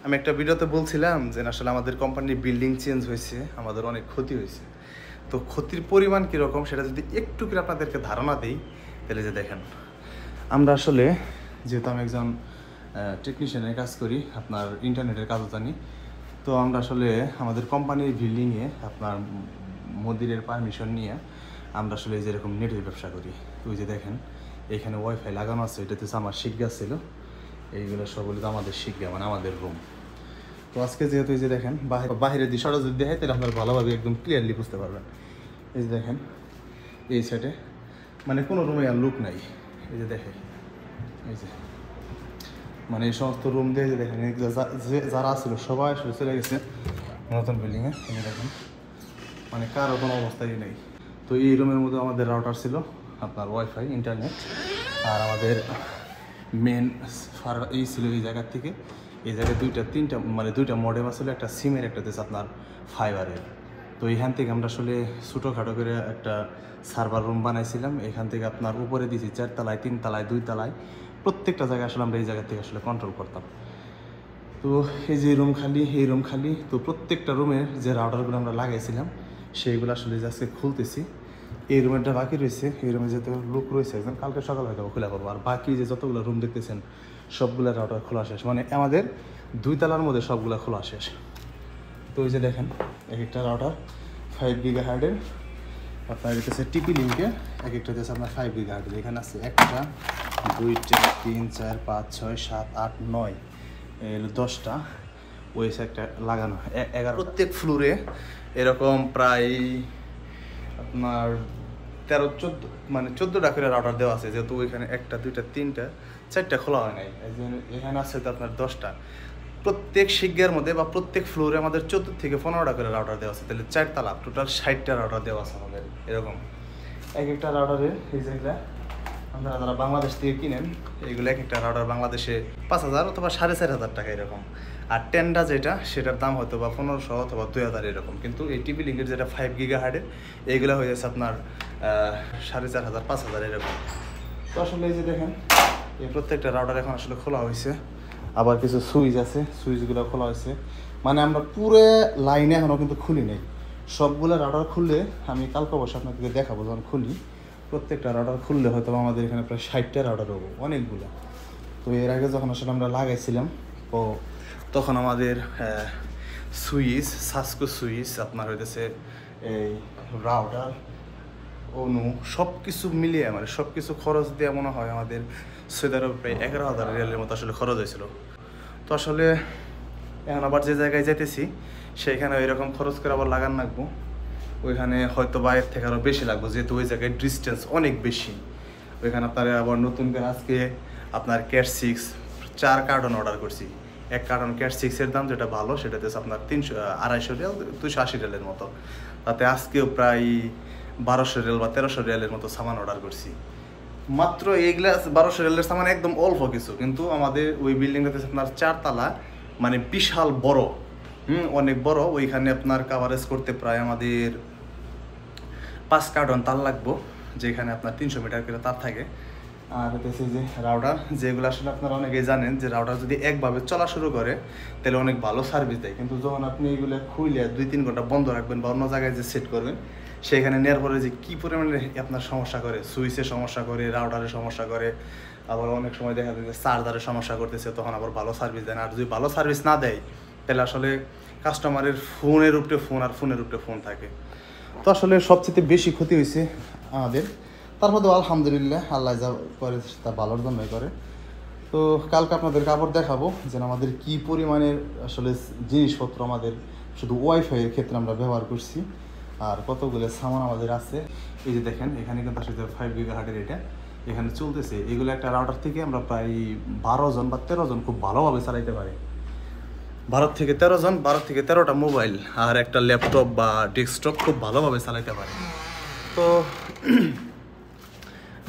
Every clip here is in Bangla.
আমি একটা ভিডিওতে বলছিলাম যে আসলে আমাদের কোম্পানির বিল্ডিং চেঞ্জ হয়েছে, আমাদের অনেক ক্ষতি হয়েছে। তো ক্ষতির পরিমাণ কীরকম সেটা যদি একটু করে আপনাদেরকে ধারণা দিই, তাহলে যে দেখেন, আমরা আসলে যেহেতু আমি একজন টেকনিশিয়ানের কাজ করি, আপনার ইন্টারনেটের কাজও জানি, তো আমরা আসলে আমাদের কোম্পানির বিল্ডিংয়ে আপনার মন্দিরের পারমিশন নিয়ে আমরা আসলে যেরকম নেটের ব্যবসা করি। তো ওই যে দেখেন এখানে ওয়াইফাই লাগানো আছে, এটাতে আমার শিখগা ছিল, এইগুলো সবগুলো তো আমাদের শিখগা, মানে আমাদের রুম। তো আজকে যেহেতু এই যে দেখেন বাহিরের দিশাটা যদি দেখে তাহলে আপনারা ভালোভাবে একদম ক্লিয়ারলি বুঝতে পারবেন। এই যে দেখেন এই সাইডে মানে কোনো রুমে আর লুক নাই। এই যে দেখে এই যে মানে এই সমস্ত রুম দিয়ে যে দেখেন যারা আসছিল সবাই আসলে চলে গেছে নতুন বিল্ডিংয়ে। এই যে দেখেন মানে কারো কোনো অবস্থাই নেই। তো এই রুমের মধ্যে আমাদের রাউটার ছিল, আপনার ওয়াইফাই ইন্টারনেট, আর আমাদের মেন এই ছিল এই জায়গার থেকে এই জায়গায় দুইটা মডেম আসলে, একটা সিমের, একটা দিয়েছে আপনার ফাইবারের। তো এইখান থেকে আমরা আসলে ছোটোখাটো করে একটা সার্ভার রুম বানাইছিলাম। এখান থেকে আপনার উপরে দিয়েছি 4 তলায়, 3 তলায়, 2 তলায়, প্রত্যেকটা জায়গায় আসলে আমরা এই জায়গা থেকে আসলে কন্ট্রোল করতাম। তো এই যে রুম খালি, এই রুম খালি, তো প্রত্যেকটা রুমের যে রাউটারগুলো আমরা লাগাইছিলাম সেইগুলো আসলে আজকে খুলতেছি। এই রুমেরটা বাকি রয়েছে, এই রুমে যেহেতু লোক রয়েছে একজন, কালকে সকাল হয়তো খোলা করবো। আর বাকি যে যতগুলো রুম দেখতেছেন সবগুলো রাউটার খোলা শেষ, মানে আমাদের 2 তলার মধ্যে সবগুলো খোলা শেষ। তো ওই যে দেখেন এক একটা রাউটার 5 গিগাহার্টের, আপনার হচ্ছে টিপি লিঙ্কে, এক একটা হচ্ছে আপনার 5 গিগাহার্টের। এখানে আছে 1 2 3 4 5 6 7 8 9 10টা ওই একটা লাগানো 11। প্রত্যেক ফ্লোরে এরকম প্রায় আপনার 13-14 মানে 14টা করে রাউটার দেওয়া আছে, যেহেতু ওইখানে 1টা 2টা 3টা 4টা খোলা হয় নাই। এখানে আছে তো আপনার 10টা। প্রত্যেক শিগগের মধ্যে বা প্রত্যেক ফ্লোরে আমাদের 14 থেকে 15টা করে রাউটার দেওয়া আছে, তাহলে 4 তলা টোটাল 60টা রাউটার দেওয়া আছে আমাদের। এরকম এক একটা রাউটারের এই যেগুলা আপনারা যারা বাংলাদেশ থেকে কিনেন, এইগুলো এক একটা রাউটার বাংলাদেশে 5,000 অথবা 4,500 টাকা এরকম। আর 10টা যেটা সেটার দাম হয়তো বা 1500 অথবা 2000 এরকম। কিন্তু এই টিপি লিঙ্কের যেটা 5 গিগাহার্টের এইগুলো হয়ে যাচ্ছে আপনার 4,500 5,000 এরকম। তো আসলে এই যে দেখেন এই প্রত্যেকটা রাউটার এখন আসলে খোলা হয়েছে, আবার কিছু সুইচ আছে, সুইচগুলো খোলা হয়েছে। মানে আমরা পুরো লাইনে এখনও কিন্তু খুলি নেই, সবগুলো রাউটার খুললে আমি কালকে অবশ্যই আপনাদেরকে দেখাবো। যখন খুলি প্রত্যেকটা রাউটার খুললে হয়তো আমাদের এখানে প্রায় 60টা রাউটার হবো, অনেকগুলো। তো এর আগে যখন আসলে আমরা লাগাইছিলাম তো তখন আমাদের সুইচ, সাসকো সুইচ, আপনার হইতেছে এই রাউটার, অনু, সব কিছু মিলিয়ে মানে সব কিছু খরচ দিয়ে মনে হয় আমাদের সৌদি প্রায় 11,000 রিয়ালের মতো আসলে খরচ হয়েছিল। তো আসলে এখন আবার যে জায়গায় যেতেছি সেইখানে ওইরকম খরচ করে আবার লাগান লাগবো, ওইখানে হয়তো বাইরের থেকে আরও বেশি লাগবো, যেহেতু ওই জায়গায় ডিস্টেন্স অনেক বেশি। ওইখানে আপনারা আবার নতুন করে আজকে আপনার ক্যাট 6 4 কার্টন অর্ডার করছি। 1 কার্টন ক্যাট 6-এর দাম যেটা ভালো সেটাতে আপনার 250 রিয়াল 280 রিয়ালের মতো, তাতে আজকেও প্রায় 1200 রিয়াল বা 1300 রিয়ালের মতো সামান অর্ডার করছি। মাত্র এইগুলা 1200 রিয়ালের সামান একদম অল্প কিছু, কিন্তু আমাদের ওই বিল্ডিংটাতে আপনার 4 তলা, মানে বিশাল বড়, অনেক বড়। ওইখানে আপনার কাভারেজ করতে প্রায় আমাদের 5 কার্টন তার লাগবো, যেখানে আপনার 300 মিটার করে তার থাকে। আর হচ্ছে যে রাউটার, যেগুলো আসলে আপনারা অনেকেই জানেন যে রাউটার যদি একভাবে চলা শুরু করে তাহলে অনেক ভালো সার্ভিস দেয়, কিন্তু যখন আপনি এইগুলো খুলে 2-3 ঘন্টা বন্ধ রাখবেন বা অন্য জায়গায় যে সেট করবেন, সেখানে নেওয়ার পরে যে কী পরিমাণে আপনার সমস্যা করে, সুইচের সমস্যা করে, রাউটারের সমস্যা করে, আবার অনেক সময় দেখা যায় যে চার্জারের সমস্যা করতেছে, তখন আবার ভালো সার্ভিস দেয় না। আর যদি ভালো সার্ভিস না দেয় তাহলে আসলে কাস্টমারের ফোনের উপরে ফোন আর ফোনের উপরে ফোন থাকে। তো আসলে সবচেয়ে বেশি ক্ষতি হয়েছে আমাদের। তারপর তো আলহামদুলিল্লাহ আল্লাহ যা করে তা ভালোর জন্যই করে। তো কালকে আপনাদের কাপড় দেখাবো যে আমাদের কি পরিমাণের আসলে জিনিসপত্র আমাদের শুধু ওয়াইফাইয়ের ক্ষেত্রে আমরা ব্যবহার করছি আর কতগুলো সামান আমাদের আছে। এই যে দেখেন এখানে কিন্তু আসলে 5 গিগাহার্টের এটা এখানে চলতেছে। এগুলো একটা রাউটার থেকে আমরা প্রায় 12 জন বা 13 জন খুব ভালোভাবে চালাইতে পারি। 12 থেকে 13 জন, 12 থেকে 13টা মোবাইল আর একটা ল্যাপটপ বা ডেস্কটপ খুব ভালোভাবে চালাইতে পারে। তো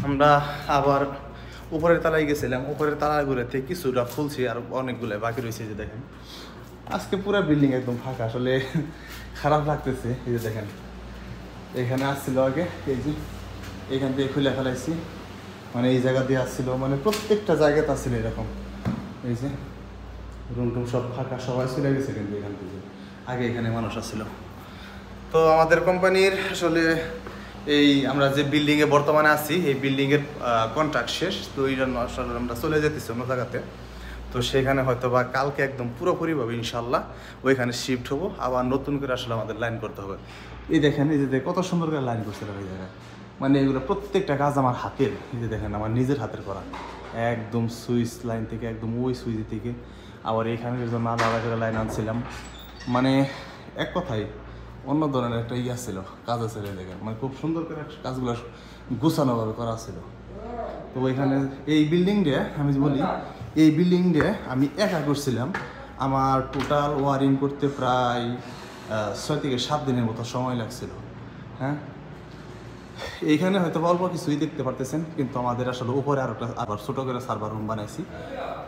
আমরা আবার উপরের তলায় গেছিলাম, উপরের তলাগুলোতে কিছুটা খুলছি আর অনেকগুলো বাকি রয়েছে। যে দেখেন আজকে পুরো বিল্ডিং একদম ফাঁকা, আসলে খারাপ লাগতেছে। এই যে দেখেন এখানে আসছিল আগে, এই যে এখান থেকে খুলে ফেলাইছি, মানে এই জায়গা দিয়ে আসছিল, মানে প্রত্যেকটা জায়গাতে আসছিল এরকম। এই যে রুম টুম সব ফাঁকা, সবাই চলে গেছে কিন্তু এখান থেকে, আগে এখানে মানুষ আসছিল। তো আমাদের কোম্পানির আসলে এই আমরা যে বিল্ডিংয়ে বর্তমানে আছি এই বিল্ডিংয়ের কন্ট্রাক্ট শেষ, তো এই জন্য আসলে আমরা চলে যেতেছি অন্য জায়গাতে। তো সেখানে হয়তো বা কালকে একদম পুরোপুরিভাবে ইনশাল্লাহ ওইখানে শিফট হবো, আবার নতুন করে আসলে আমাদের লাইন করতে হবে। এই দেখেন, এই যে কত সুন্দর করে লাইন করছিলাম এই জায়গায়, মানে এগুলো প্রত্যেকটা কাজ আমার হাতের, এই যে দেখেন আমার নিজের হাতের করা, একদম সুইচ লাইন থেকে একদম ওই সুইচ থেকে আবার এইখানের জন্য আলাদা করে লাইন আনছিলাম, মানে এক কথায় অন্য ধরনের একটা ইয়া ছিল, কাজ আছে দেখেন, মানে খুব সুন্দর করে কাজগুলো গুছানোভাবে করা ছিল। তো ওইখানে এই বিল্ডিংটা আমি বলি, এই বিল্ডিংটা আমি একা করছিলাম, আমার টোটাল ওয়ারিং করতে প্রায় 6 থেকে 7 দিনের মতো সময় লাগছিল। হ্যাঁ, এইখানে হয়তো অল্প কিছুই দেখতে পারতেছেন, কিন্তু আমাদের আসলে উপরে আবার ছোটো করে সার্ভার রুম বানাইছি,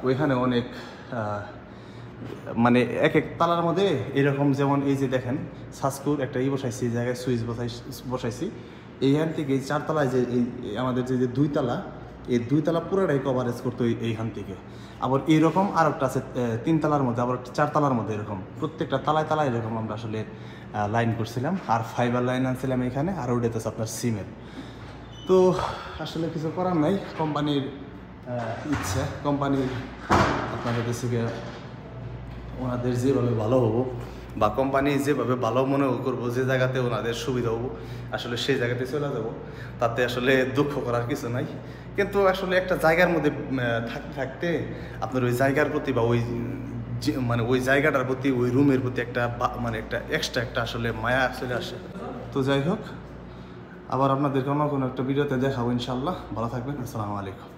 ওইখানে অনেক মানে এক এক তালার মধ্যে এরকম, যেমন এই যে দেখেন সাসকুর একটা বসাইছি, এই জায়গায় সুইচ বসাইছি, এইখান থেকে এই 4 তলায় যে এই আমাদের যে 2 তালা, এই 2 তালা পুরোটাই কভারেজ করতো এইখান থেকে। আবার এইরকম আর একটা আছে 3 তালার মধ্যে, আবার 4 তালার মধ্যে, এরকম প্রত্যেকটা তালায় তালায় এরকম আমরা আসলে লাইন করছিলাম, আর ফাইবার লাইন আনছিলাম এখানে, আর ওইটাতে আপনার সিমের। তো আসলে কিছু করার নাই, কোম্পানির ইচ্ছা, কোম্পানির আপনাদের কাছে ওনাদের যেভাবে ভালো হবো বা কোম্পানি যেভাবে ভালো মনে করবো, যে জায়গাতে ওনাদের সুবিধা হবো আসলে সেই জায়গাতে চলে যাবো, তাতে আসলে দুঃখ করার কিছু নাই। কিন্তু আসলে একটা জায়গার মধ্যে থাকতে থাকতে আপনার ওই জায়গার প্রতি বা ওই মানে ওই জায়গাটার প্রতি, ওই রুমের প্রতি একটা মানে একটা এক্সট্রা একটা আসলে মায়া চলে আসে। তো যাই হোক, আবার আপনাদেরকে অন্য কোনো একটা ভিডিওতে দেখাবো ইনশাল্লাহ। ভালো থাকবেন, আসসালামু আলাইকুম।